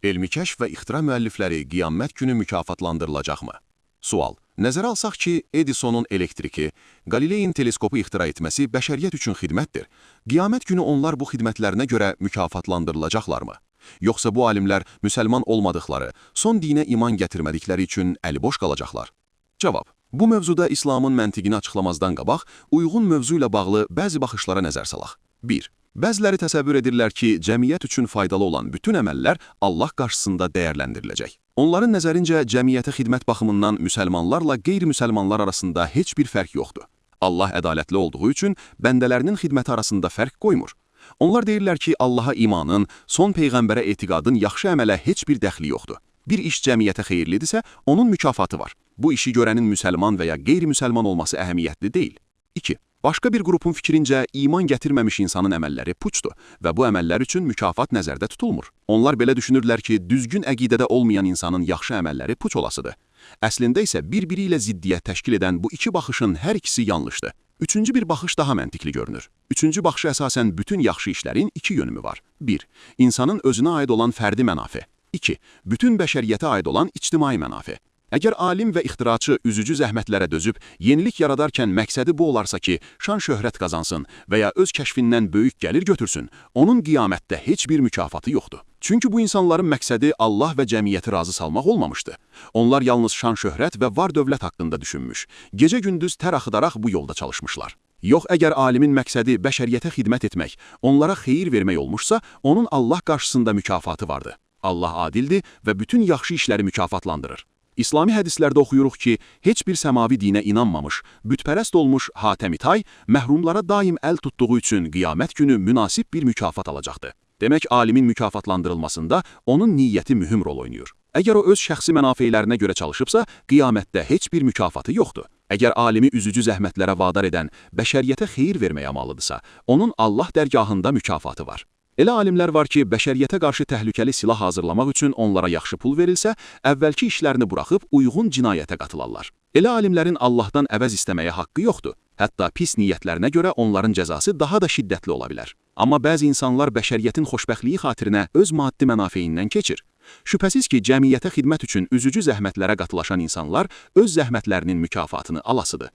Elmi kəşf və ixtira müəllifləri qiyamət günü mükafatlandırılacaqmı? Sual. Nəzərə alsaq ki, Edisonun elektriki, Qalileyin teleskopu ixtira etməsi bəşəriyyət üçün xidmətdir. Qiyamət günü onlar bu xidmətlərinə görə mükafatlandırılacaqlarmı? Yoxsa bu alimlər müsəlman olmadıqları, son dinə iman gətirmədikləri üçün əliboş qalacaqlar? Cavab. Bu mövzuda İslamın məntiqini açıqlamazdan qabaq, uyğun mövzu ilə bağlı bəzi baxışlara nəzər salaq. 1. Bəziləri təsəvvür edirlər ki, cəmiyyət üçün faydalı olan bütün əməllər Allah qarşısında dəyərləndiriləcək. Onların nəzərincə, cəmiyyətə xidmət baxımından müsəlmanlarla qeyri-müsəlmanlar arasında heç bir fərq yoxdur. Allah ədalətli olduğu üçün bəndələrinin xidməti arasında fərq qoymur. Onlar deyirlər ki, Allaha imanın, son peyğəmbərə etiqadın yaxşı əmələ heç bir dəxli yoxdur. Bir iş cəmiyyətə xeyirlidirsə, onun mükafatı var. Bu işi görənin müsəlman və ya qeyri-müsəlman olması əhəmiyyətli deyil. 2. Başqa bir qrupun fikrincə, iman gətirməmiş insanın əməlləri puçdur və bu əməllər üçün mükafat nəzərdə tutulmur. Onlar belə düşünürlər ki, düzgün əqidədə olmayan insanın yaxşı əməlləri puç olasıdır. Əslində isə bir-biri ilə ziddiyyət təşkil edən bu iki baxışın hər ikisi yanlışdır. Üçüncü bir baxış daha məntiqli görünür. Üçüncü baxışa əsasən bütün yaxşı işlərin iki yönümü var. 1. İnsanın özünə aid olan fərdi mənafi. 2. Bütün bəşəriyyətə aid olan ictimai mənafi. Əgər alim və ixtiraçı üzücü zəhmətlərə dözüb, yenilik yaradarkən məqsədi bu olarsa ki, şan-şöhrət qazansın və ya öz kəşfindən böyük gəlir götürsün, onun qiyamətdə heç bir mükafatı yoxdur. Çünki bu insanların məqsədi Allah və cəmiyyəti razı salmaq olmamışdı. Onlar yalnız şan-şöhrət və var-dövlət haqqında düşünmüş, gecə-gündüz tər axıdaraq bu yolda çalışmışlar. Yox, əgər alimin məqsədi bəşəriyyətə xidmət etmək, onlara xeyir vermək olmuşsa, onun Allah qarşısında mükafatı vardı. Allah adildir və bütün yaxşı işləri mükafatlandırır. İslami hədislərdə oxuyuruq ki, heç bir səmavi dinə inanmamış, bütpərəst olmuş Hatəmi Tay məhrumlara daim əl tutduğu üçün qiyamət günü münasib bir mükafat alacaqdı. Demək, alimin mükafatlandırılmasında onun niyyəti mühüm rol oynayır. Əgər o öz şəxsi mənafeylərinə görə çalışıbsa, qiyamətdə heç bir mükafatı yoxdur. Əgər alimi üzücü zəhmətlərə vadar edən, bəşəriyyətə xeyir vermək amalıdırsa, onun Allah dərgahında mükafatı var. Elə alimlər var ki, bəşəriyyətə qarşı təhlükəli silah hazırlamaq üçün onlara yaxşı pul verilsə, əvvəlki işlərini buraxıb uyğun cinayətə qatılarlar. Elə alimlərin Allahdan əvəz istəməyə haqqı yoxdur. Hətta pis niyyətlərinə görə onların cəzası daha da şiddətli ola bilər. Amma bəzi insanlar bəşəriyyətin xoşbəxtliyi xatirinə öz maddi mənafeyindən keçir. Şübhəsiz ki, cəmiyyətə xidmət üçün üzücü zəhmətlərə qatılaşan insanlar öz zəhmətlərinin mükafatını alasıdır.